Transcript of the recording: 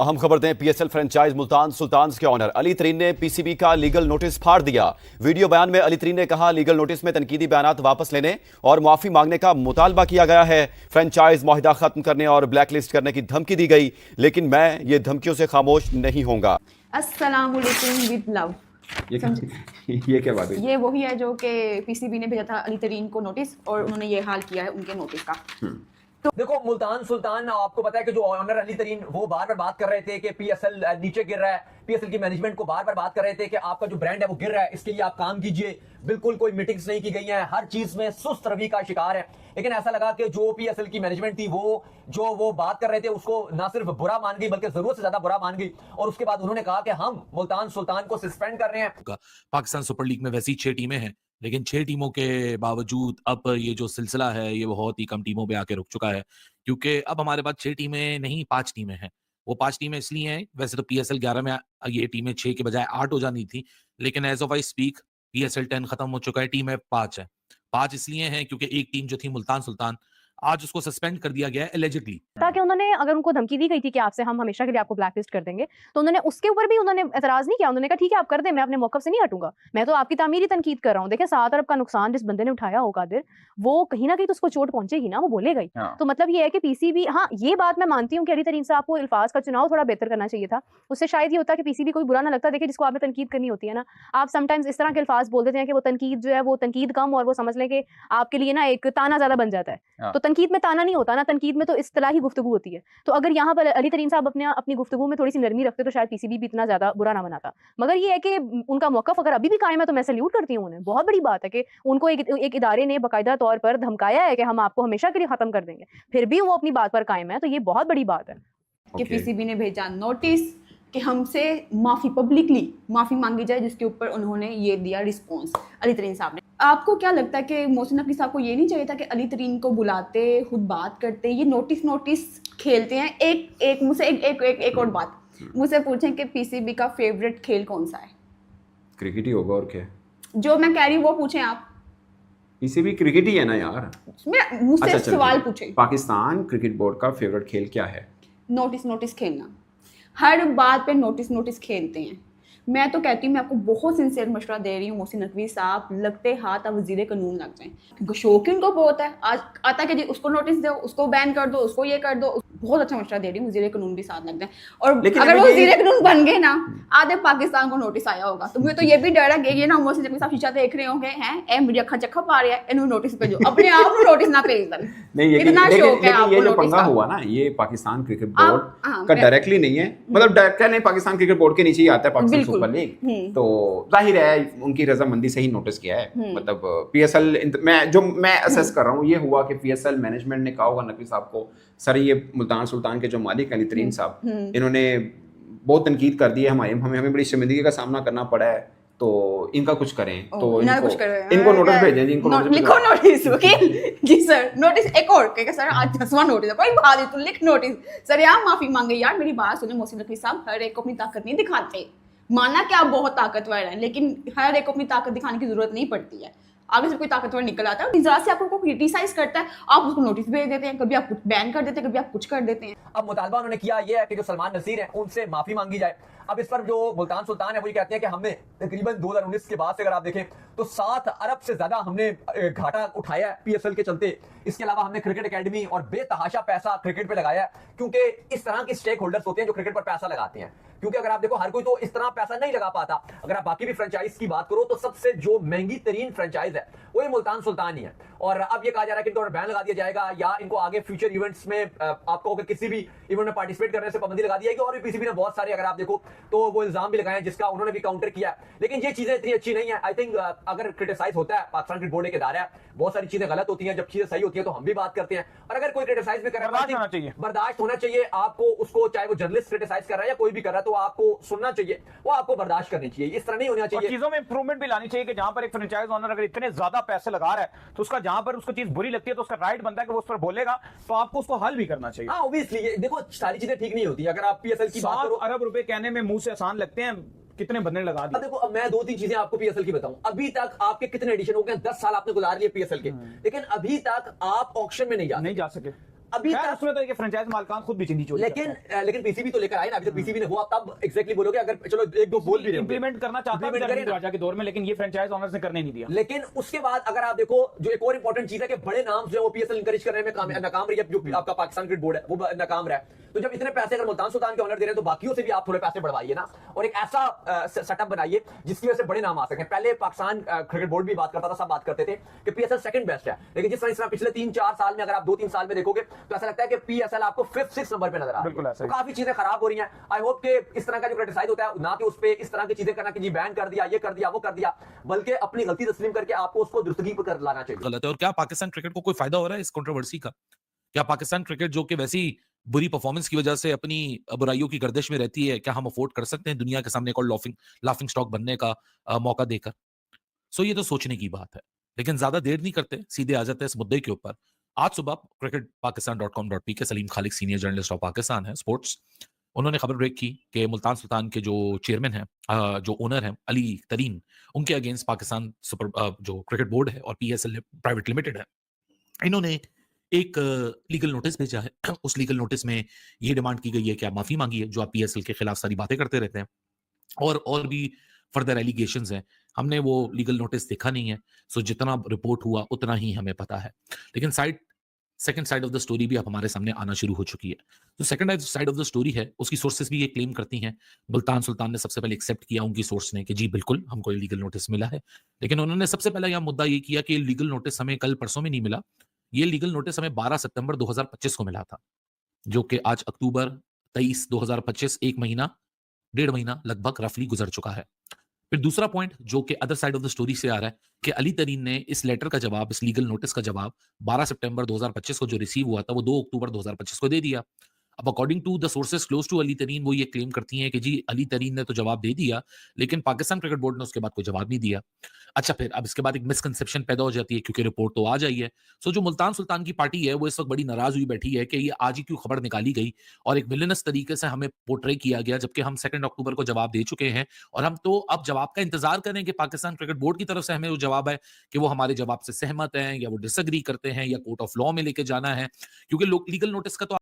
अहम खबर दें, पीएसएल फ्रेंचाइज मुल्तान सुल्तान्स के ऑनर अली तरीन ने पीसीबी का लीगल नोटिस फाड़ दिया। वीडियो बयान में अली तरीन ने कहा, लीगल नोटिस में तनकीदी बयानात वापस लेने और माफी मांगने का मुतालबा किया गया है। फ्रेंचाइज मुआहिदा खत्म करने और ब्लैकलिस्ट करने की धमकी दी गई, लेकिन मैं ये धमकियों से खामोश नहीं होऊंगा। अस्सलाम वालेकुम विद लव। ये क्या बात है? ये वही है जो कि पीसीबी ने भेजा था अली तरीन को नोटिस और उन्होंने ये हाल किया है उनके नोटिस का। तो देखो, मुल्तान सुल्तान, आपको पता है कि जो ऑनर अली तरीन वो बार बार बात कर रहे थे कि पीएसएल नीचे गिर रहा है, पीएसएल की मैनेजमेंट को बार बार बात कर रहे थे कि आपका जो ब्रांड है वो गिर रहा है, इसके लिए आप काम कीजिए। बिल्कुल कोई मीटिंग्स नहीं की गई हैं, हर चीज में सुस्त रवि का शिकार है। लेकिन ऐसा लगा कि जो पीएसएल की मैनेजमेंट थी वो बात कर रहे थे उसको ना सिर्फ बुरा मान गई बल्कि जरूरत से ज्यादा बुरा मान गई। और उसके बाद उन्होंने कहा कि हम मुल्तान सुल्तान को सस्पेंड कर रहे हैं। पाकिस्तान सुपर लीग में वैसी 6 टीमें हैं, लेकिन 6 टीमों के बावजूद अब ये जो सिलसिला है ये बहुत ही कम टीमों पे आके रुक चुका है, क्योंकि अब हमारे पास 6 टीमें नहीं 5 टीमें हैं। वो 5 टीमें इसलिए हैं, वैसे तो पीएसएल 11 में ये टीमें 6 के बजाय 8 हो जानी थी, लेकिन as of I speak PSL 10 खत्म हो चुका है, टीम 5 है। 5 इसलिए हैं क्योंकि एक टीम जो थी मुल्तान सुल्तान, आज उसको सस्पेंड कर दिया गया है एलिजिडली। ताकि उन्होंने, अगर उनको धमकी दी गई थी कि आपसे हम हमेशा के लिए आपको ब्लैकलिस्ट कर देंगे, तो उन्होंने उसके ऊपर भी उन्होंने एतराज नहीं किया। उन्होंने कहा ठीक है आप कर दें, मैं अपने मौकफ से नहीं हटूंगा, मैं तो आपकी तामीरी तनकीद कर रहा हूँ। देखिए 7 अरब का नुकसान जिस बंदे ने उठाया हो कादिर, वो कहीं ना कहीं तो उसको चोट पहुंचेगी ना, वो बोलेगा ही। तो मतलब ये है कि पीसीबी, हाँ ये बात मैं मानती हूँ कि अली तरीन साहब को अल्फाज का चुनाव थोड़ा बेहतर करना चाहिए था। उससे शायद ये होता कि पीसीबी कोई बुरा ना लगता। देखिए जिसको आपने तनकीद करनी होती है ना, आप समटाइम्स इस तरह के अल्फाज बोल देते हैं कि वो तनकीद जो है वो तनकीद कम, और वो समझ लें कि आपके लिए ना एक ताना ज्यादा बन जाता है। तो तनकीद में ताना नहीं होता ना, तनकीद में तो इस्तिलाही गुफ्तगू होती है। तो अगर यहाँ पर अली तरीन साहब अपनी गुफ्तगू में थोड़ी सी नरमी रखते तो शायद पीसीबी भी इतना ज्यादा बुरा ना बनाता। मगर ये है कि उनका मौकफ अगर अभी भी कायम है तो मैं सल्यूट करती हूँ उन्हें। बहुत बड़ी बात है कि उनको एक इदारे ने बाकायदा तौर पर धमकाया है कि हम आपको हमेशा के लिए खत्म कर देंगे, फिर भी वो अपनी बात पर कायम है, तो ये बहुत बड़ी बात है कि पीसीबी ने भेजा नोटिस कि हमसे माफी, पब्लिकली माफी मांगी जाए, जिसके ऊपर उन्होंने ये दिया रिस्पॉन्स अली तरीन साहब ने। आपको क्या लगता है कि मोहसिन नकवी साहब को ये नहीं चाहिए था कि अली तरीन को बुलाते, खुद बात करते? ये नोटिस खेलते हैं। एक मुझसे एक और बात मुझसे पूछें कि पीसीबी का फेवरेट खेल कौन सा है? क्रिकेट ही होगा और क्या। जो मैं कह रही हूँ वो पूछें आप। पीसीबी क्रिकेट ही है ना यार। मुझसे सवाल पूछे। पाकिस्तान क्रिकेट बोर्ड का फेवरेट खेल क्या है? नोटिस खेलना। हर बात पे नोटिस खेलते हैं। मैं तो कहती हूँ, मैं आपको बहुत सिंसियर मशवरा दे रही हूँ मोहसिन नकवी साहब, लगते हाथ आप वजीर कानून लग जाएं, क्योंकि शौक ही उनको बहुत है। आज आता कि जी उसको नोटिस दो, उसको बैन कर दो, उसको ये कर दो। बहुत अच्छा मशवरा दे रही हूँ, वजीर कानून भी साथ लग जाए। और अगर वो वजीर कानून बन गए ना, आधे पाकिस्तान को नोटिस आया होगा। तो मुझे तो ये भी डर है कि ये ना मोहसिन नकवी साहब शीशा देख रहे होंगे, हैं ए मुझे अखा चक्का पा रहे हैं, इन्होंने नोटिस भेजो, अपने आप को नोटिस ना भेज दें। नहीं, इतना शौक है आपको। ये जो पंगा हुआ ना, ये पाकिस्तान क्रिकेट बोर्ड का डायरेक्टली नहीं है, मतलब डायरेक्ट नहीं, पाकिस्तान क्रिकेट बोर्ड के नीचे ही आता है पाकिस्तान सुपर लीग। तो जाहिर है उनकी रजामंदी से ही नोटिस किया है। मतलब पीएसएल, मैं असेस कर रहा हूँ, ये हुआ कि पीएसएल मैनेजमेंट ने कहा होगा नकवी साहब को, सर ये मुल्तान सुल्तान के जो मालिक अली तरीन साहब, इन्होंने बहुत तनकीद कर दी है, हमें बड़ी शर्मिंदगी का सामना करना पड़ा है, तो इनका कुछ करें। तो इनको नोटिस भेजें जी, इनको लिखो नोटिस। वकील जी सर नोटिस एक और कहेगा सर आज 10वां नोटिस है, कोई बात नहीं, तू लिख नोटिस। सर यार माफी मांगे यार, मेरी बात सुने मोहसिन नकवी साहब, हर एक को अपनी ताकत नहीं दिखाते। माना कि आप बहुत ताकतवर हैं, लेकिन हर एक को अपनी ताकत दिखाने की जरूरत नहीं पड़ती है। आगे से कोई ताकतवर निकल आता है, जरा से आपको क्रिटिसाइज करता है, आप उसको नोटिस भेज देते हैं, कभी आप कुछ बैन कर देते हैं, कभी आप कुछ कर देते हैं। अब मुतालबा उन्होंने किया ये है कि जो सलमान नसीर हैं उनसे माफी मांगी जाए। अब इस पर जो मुल्तान सुल्तान है वो ये कहते हैं कि हमने तकरीबन 2019 के बाद से अगर आप देखें तो 7 अरब से ज्यादा हमने घाटा उठाया है पीएसएल के चलते। इसके अलावा हमने क्रिकेट एकेडमी और बेतहाशा पैसा क्रिकेट पे लगाया है, क्योंकि इस तरह के स्टेक होल्डर्स होते हैं जो क्रिकेट पर पैसा लगाते हैं। क्योंकि अगर आप देखो हर कोई तो इस तरह पैसा नहीं लगा पाता। अगर आप बाकी भी फ्रेंचाइज की बात करो तो सबसे जो महंगी तरीन फ्रेंचाइज है वो ये मुल्तान सुल्तान ही है। और अब ये कहा जा रहा है कि इनको बैन लगा दिया जाएगा, या इनको आगे फ्यूचर इवेंट्स में आपको किसी भी इवेंट में पार्टिसिपेट करने से पाबंदी लगा दी जाएगी। और भी पीसीबी ने बहुत सारे, अगर आप देखो तो वो इल्जाम भी लगाए हैं, जिसका उन्होंने भी काउंटर किया। लेकिन ये चीजें इतनी अच्छी नहीं है। आई थिंक अगर क्रिटिसाइज होता है, पाकिस्तान क्रिकेट बोर्ड एक इदारा है, बहुत सारी चीजें गलत होती हैं, जब चीजें सही होती हैं तो हम भी बात करते हैं। और अगर कोई क्रिटिसाइज भी कर रहा है, बर्दाश्त होना चाहिए आपको उसको, चाहे वो जर्नलिस्ट क्रिटिसाइज कर रहा है या कोई भी कर रहा है, तो आपको सुनना चाहिए, वो आपको बर्दाश्त करनी चाहिए। इस तरह नहीं होना चाहिए। चीजों में इंप्रूवमेंट भी लानी चाहिए कि जहां पर एक फ्रेंचाइज ओनर अगर इतने ज्यादा पैसे लगा रहा है तो उसका, जहां पर उसको चीज बुरी लगती है तो उसका राइट बनता है कि वो उस पर बोलेगा, तो आपको उसको हल भी करना चाहिए। हाँ ऑब्वियसली, देखो सारी चीजें ठीक नहीं होती। अगर आप पीएसएल की बात करो, 7 अरब रुपए कहने में मुंह से आसान लगते हैं, कितने बंदे लगा दिए। देखो अब मैं 2-3 चीजें आपको पीएसएल की बताऊं। अभी तक आपके कितने एडिशन हो गए? 10 साल आपने गुजार लिए पीएसएल के, लेकिन अभी तक आप ऑक्शन में नहीं जा सके। अभी खैर, तक उसमें तो फ्रेंचाइज मालिकान खुद भी चिंदी चोरी लेकिन पीसीबी तो लेकर आए ना, अभी तक पीसीबी ने हुआ, तब एग्जैक्टली बोलोगे, अगर चलो एक दो बोल भी रहे इंप्लीमेंट करना चाहता है Implement करे ना। राजा के दौर में, लेकिन ये फ्रेंचाइज ओनर्स ने करने नहीं दिया। लेकिन उसके बाद अगर आप देखो, जो एक और इंपॉर्टेंट चीज है कि बड़े नाम जो है वो पीएसएल इंकरेज करने में नाकाम रही है, जो आपका पाकिस्तान क्रिकेट बोर्ड है वो नाकाम रहा है। तो जब इतने पैसे अगर मुल्तान सुल्तान के ऑनर दे रहे हैं तो बाकियों से भी आप थोड़े पैसे बढ़वाइए ना, और एक ऐसा सेटअप बनाइए जिसकी वजह से बड़े नाम आ सकें। पहले पाकिस्तान क्रिकेट बोर्ड भी बात करता था, सब बात करते थे कि पीएसएल सेकंड बेस्ट है, लेकिन जिस तरह पिछले 3-4 साल में, अगर आप 2-3 साल में देखोगे तो ऐसा लगता है कि पीएसएल आपको 5th-6th नंबर पे नजर आ रहा है। तो काफी चीजें खराब हो रही हैं। आई होप कि इस तरह का जो क्रिटिसाइज होता है ना, कि उस पे इस तरह की चीजें करना कि जी बैन कर दिया, ये कर दिया, वो कर दिया, बल्कि अपनी गलती तस्लीम करके आपको उसको दुरुस्तगी पर कर लाना चाहिए। गलत है। और क्या पाकिस्तान क्रिकेट को कोई फायदा हो रहा है इस कंट्रोवर्सी का? क्या पाकिस्तान क्रिकेट जो कि वैसी बुरी परफॉर्मेंस की वजह से अपनी बुराइयों की गर्दिश में रहती है, क्या हम अफोर्ड कर सकते हैं दुनिया के सामने एक और लाफिंग स्टॉक बनने का मौका देकर? सो ये तो सोचने की बात है। लेकिन ज्यादा देर नहीं करते, सीधे आ जाते हैं इस मुद्दे के ऊपर। आज सुबह cricketpakistan.com.pk Salim Khaliq senior journalist of Pakistan है स्पोर्ट्स, उन्होंने खबर ब्रेक की कि मुल्तान सुल्तान के जो चेयरमैन हैं, जो ओनर हैं अली तरीन, उनके अगेंस्ट पाकिस्तान जो क्रिकेट बोर्ड है और पीएसएल प्राइवेट लिमिटेड है, इन्होंने एक लीगल नोटिस भेजा है। उस लीगल नोटिस में ये डिमांड की गई है कि आप माफी मांगिए, जो आप पीएसएल के खिलाफ सारी बातें करते रहते हैं, और भी फर्दर एलिगेशंस हैं। हमने वो लीगल नोटिस देखा नहीं है, सो जितना रिपोर्ट हुआ उतना ही हमें पता है। लेकिन second side of the story भी अब हमारे सामने आना शुरू हो चुकी है। जो second side of the story है, उसकी सोर्सेस भी ये क्लेम करती हैं। मुल्तान सुल्तान ने सबसे पहले एक्सेप्ट किया, उनकी सोर्स ने, कि जी बिल्कुल हमको लीगल नोटिस मिला है। लेकिन उन्होंने सबसे पहला यह मुद्दा ये किया कि लीगल नोटिस हमें कल परसों में नहीं मिला, ये लीगल नोटिस हमें 12 सितंबर 2025 को मिला था, जो कि आज अक्टूबर 23 2025, 1 महीना 1.5 महीना लगभग रफली गुजर चुका है। फिर दूसरा पॉइंट जो कि other side of the story से आ रहा है कि अली तरीन ने इस लेटर का जवाब, इस लीगल नोटिस का जवाब 12 सितंबर 2025 को जो रिसीव हुआ था वो 2 अक्टूबर 2025 को दे दिया। अब according to the sources close to Ali Tareen, वो ये क्लेम करती हैं कि जी अली तरीन ने तो जवाब दे दिया, लेकिन पाकिस्तान क्रिकेट बोर्ड ने उसके बाद कोई जवाब नहीं दिया। अच्छा, फिर अब इसके बाद एक मिसकंसेप्शन पैदा हो जाती है, क्योंकि रिपोर्ट तो आ जाई है। सो जो मुल्तान सुल्तान की पार्टी है वो इस वक्त बड़ी नाराज हुई बैठी है कि ये आज ही क्यों खबर निकाली गई और एक विलेनस तरीके से हमें पोर्ट्रे किया गया, जबकि हम 2 अक्टूबर को जवाब दे चुके हैं, और हम तो अब जवाब का इंतजार करें कि पाकिस्तान क्रिकेट बोर्ड की तरफ से हमें वो जवाब है कि वो हमारे जवाब से सहमत हैं या वो डिसएग्री करते हैं या कोर्ट ऑफ लॉ में लेके जाना है, क्योंकि लीगल नोटिस का तो